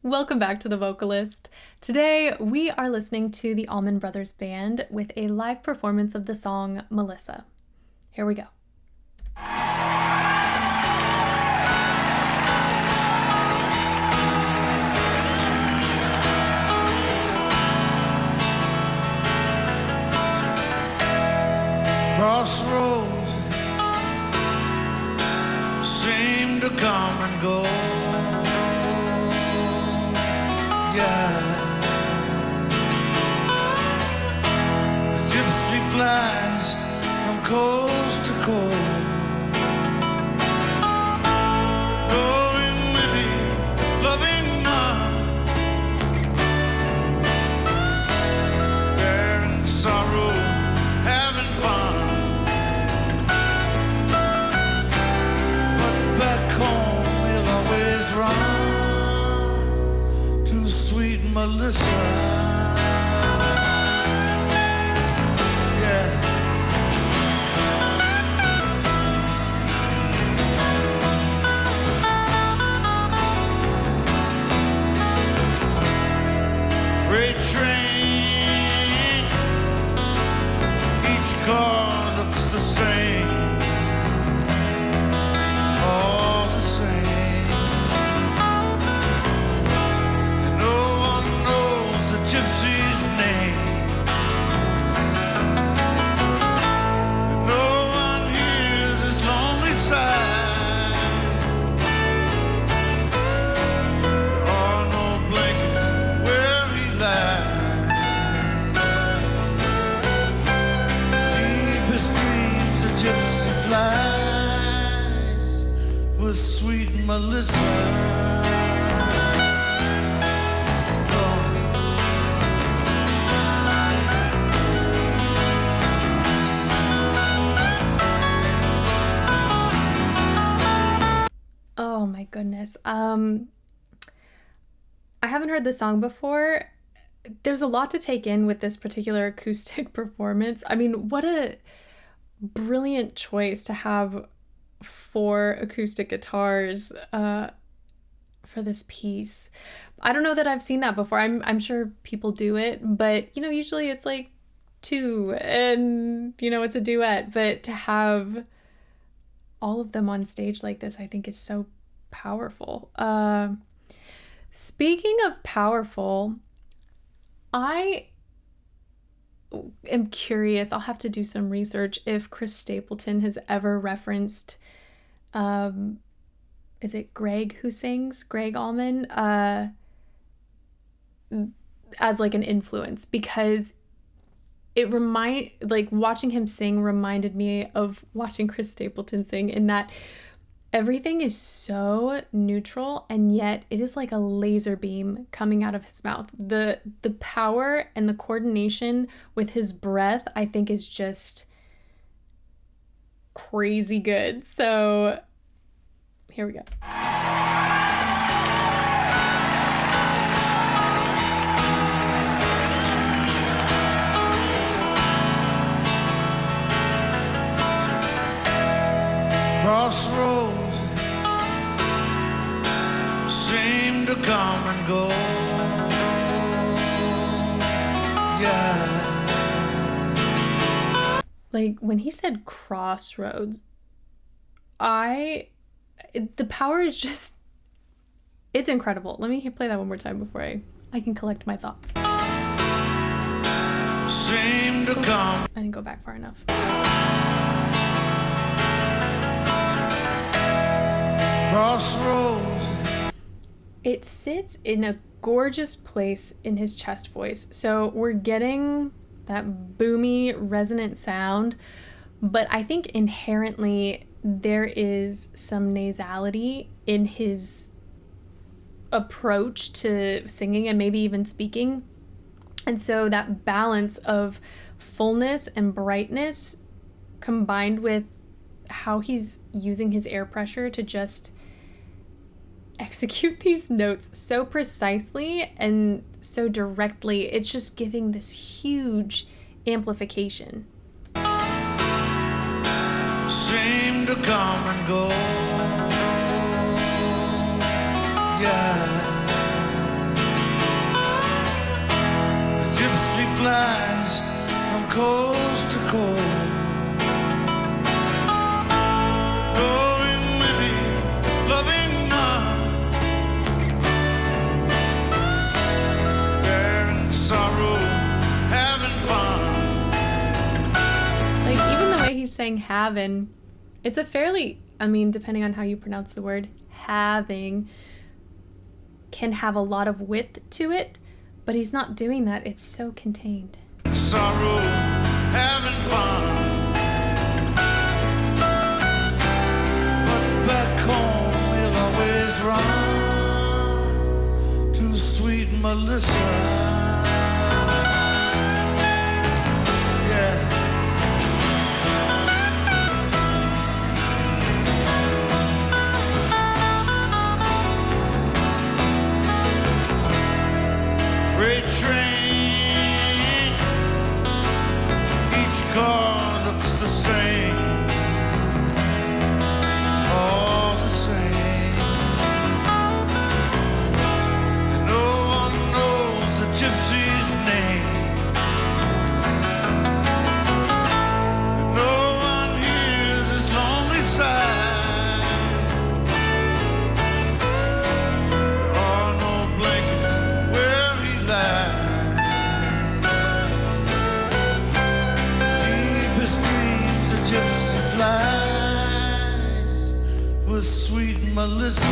Welcome back to The Vocalist. Today we are listening to the Allman Brothers Band with a live performance of the song Melissa. Here we go. Crossroads seem to come and go. Yeah, the gypsy flies from coast to coast, knowing many, loving none, bearing sorrow, having fun. But back home we'll always run to sweet Melissa. Freight train, each car looks the same, all the same, and no one knows the gypsy's name, and no one hears his lonely sigh. There are no blankets where he lies. Deepest dreams a gypsy flies with sweet Melissa. Oh my goodness. I haven't heard this song before. There's a lot to take in with this particular acoustic performance. I mean, what a brilliant choice to have 4 acoustic guitars for this piece. I don't know that I've seen that before. I'm sure people do it, but usually it's like 2 and it's a duet, but to have all of them on stage like this, I think is so powerful. Speaking of powerful, I am curious, I'll have to do some research, if Chris Stapleton has ever referenced, is it Greg who sings? Gregg Allman? As like an influence, because watching him sing reminded me of watching Chris Stapleton sing, in that everything is so neutral and yet it is like a laser beam coming out of his mouth. The power and the coordination with his breath, I think, is just crazy good. So here we go. Crossroads seem to come and go. Yeah. Like when he said crossroads, the power is just, it's incredible. Let me play that one more time before I can collect my thoughts. Seem to come. I didn't go back far enough. Crossroads. It sits in a gorgeous place in his chest voice. So we're getting that boomy, resonant sound, but I think inherently there is some nasality in his approach to singing and maybe even speaking. And so that balance of fullness and brightness combined with how he's using his air pressure to just execute these notes so precisely and so directly, it's just giving this huge amplification. Seem to come and go. Yeah. flies from coast to coast. Going with me, loving none. Bearing sorrow, having fun. Like, even the way he's saying having, it's a fairly, I mean, depending on how you pronounce the word, having can have a lot of width to it, but he's not doing that. It's so contained. Sorrow, having fun. But back home we'll always run to sweet Melissa. Freight train, each car looks the same, all the same, and no one knows the gypsy's name, and no one hears his lonely sigh. There are no blankets where he lies. Deepest dreams a gypsy flies with sweet Melissa.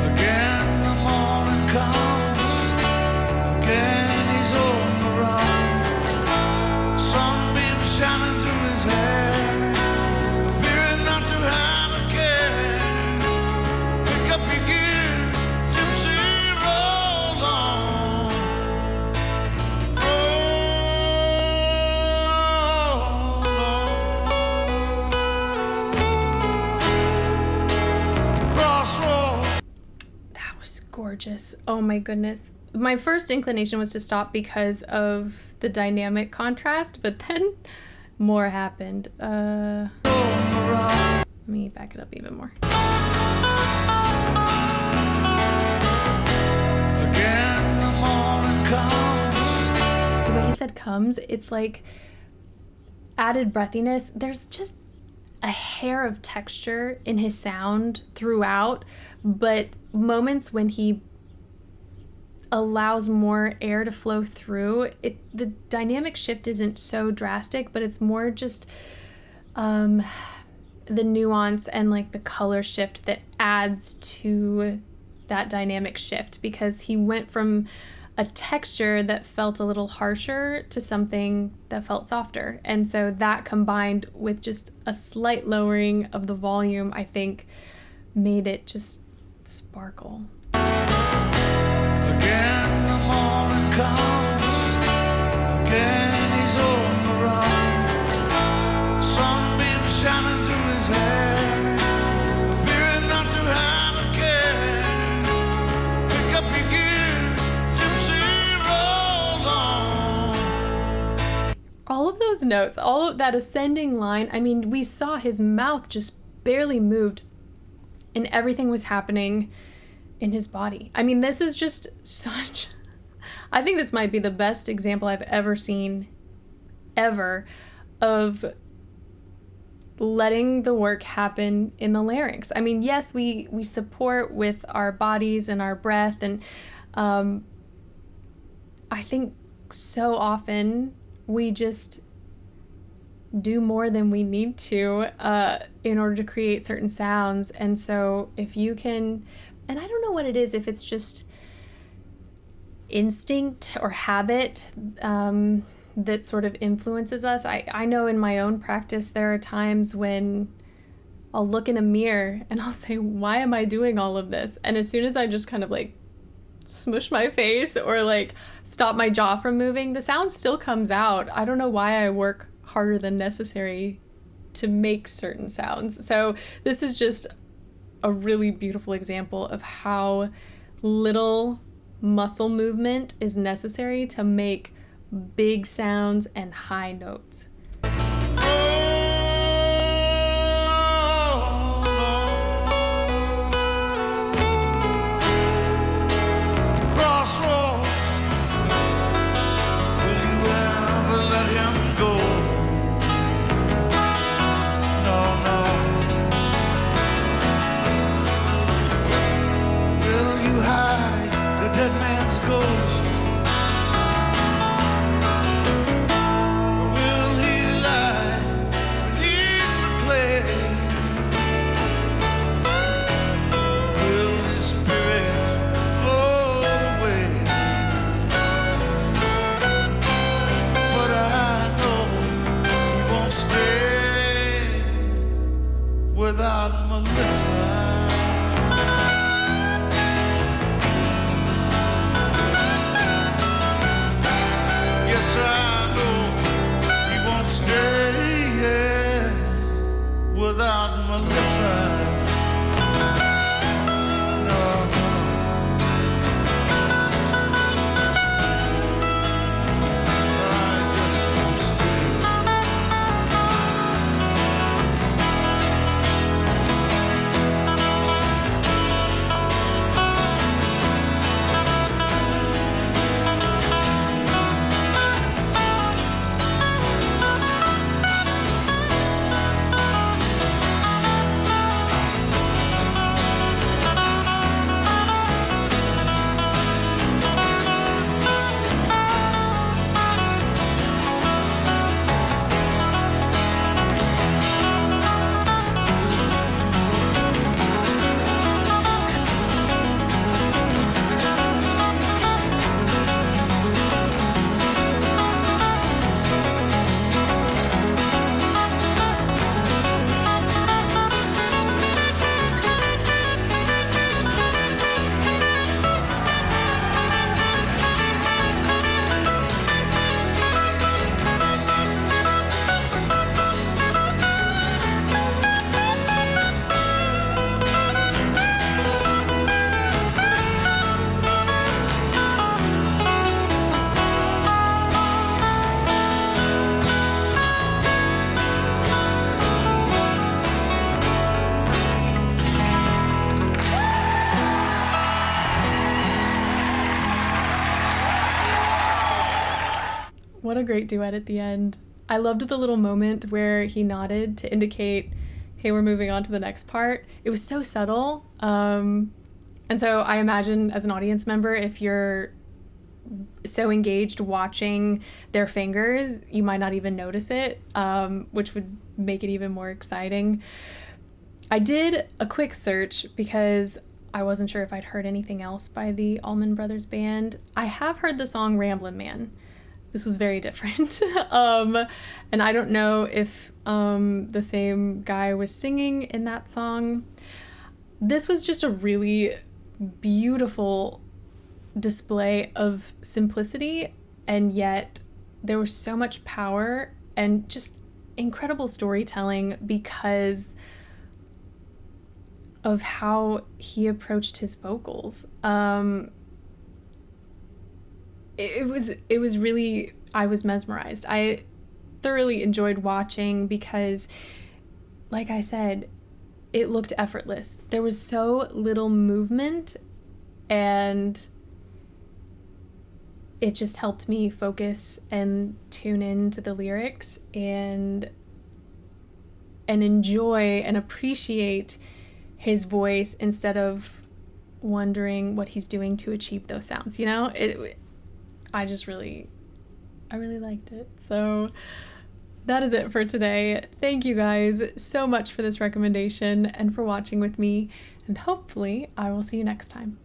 Again the morning comes, again he's on the run. Sunbeams shining through his hair, appearing not to have a care. Pick up your gear, gypsy, roll on. Roll on. Crossroads. That was gorgeous. Oh my goodness. My first inclination was to stop because of the dynamic contrast, but then more happened. Let me back it up even more. Again the morning comes. The way he said comes, it's like added breathiness. There's just a hair of texture in his sound throughout, but moments when he allows more air to flow through it, the dynamic shift isn't so drastic, but it's more just the nuance and like the color shift that adds to that dynamic shift, because he went from a texture that felt a little harsher to something that felt softer, and so that combined with just a slight lowering of the volume, I think made it just sparkle. Again the morning comes, again he's on the run. Sunbeams shining through his hair, appearing not to have a care. Pick up your gear, gypsy, roll on. All of those notes, all of that ascending line, I mean, we saw his mouth just barely moved and everything was happening in his body. I mean, this is just such, I think this might be the best example I've ever seen, ever, of letting the work happen in the larynx. I mean, yes, we support with our bodies and our breath, and I think so often we just do more than we need to in order to create certain sounds. And so if you can, and I don't know what it is, if it's just instinct or habit, that sort of influences us. I know in my own practice there are times when I'll look in a mirror and I'll say, why am I doing all of this? And as soon as I just kind of like smush my face or like stop my jaw from moving, the sound still comes out. I don't know why I work harder than necessary to make certain sounds. So this is just a really beautiful example of how little muscle movement is necessary to make big sounds and high notes. Dead man's ghost, or will he lie beneath the clay? Will his spirit float away? But I know he won't stay without Melissa. Without Melissa, no. I just won't stay. What a great duet at the end. I loved the little moment where he nodded to indicate, hey, we're moving on to the next part. It was so subtle. And so I imagine as an audience member, if you're so engaged watching their fingers, you might not even notice it, which would make it even more exciting. I did a quick search because I wasn't sure if I'd heard anything else by the Allman Brothers Band. I have heard the song Ramblin' Man. This was very different. And I don't know if the same guy was singing in that song. This was just a really beautiful display of simplicity, and yet there was so much power and just incredible storytelling because of how he approached his vocals. It was really, I was mesmerized. I thoroughly enjoyed watching because, like I said, it looked effortless. There was so little movement, and it just helped me focus and tune into the lyrics and enjoy and appreciate his voice instead of wondering what he's doing to achieve those sounds, you know? I really liked it. So that is it for today. Thank you guys so much for this recommendation and for watching with me, and hopefully I will see you next time.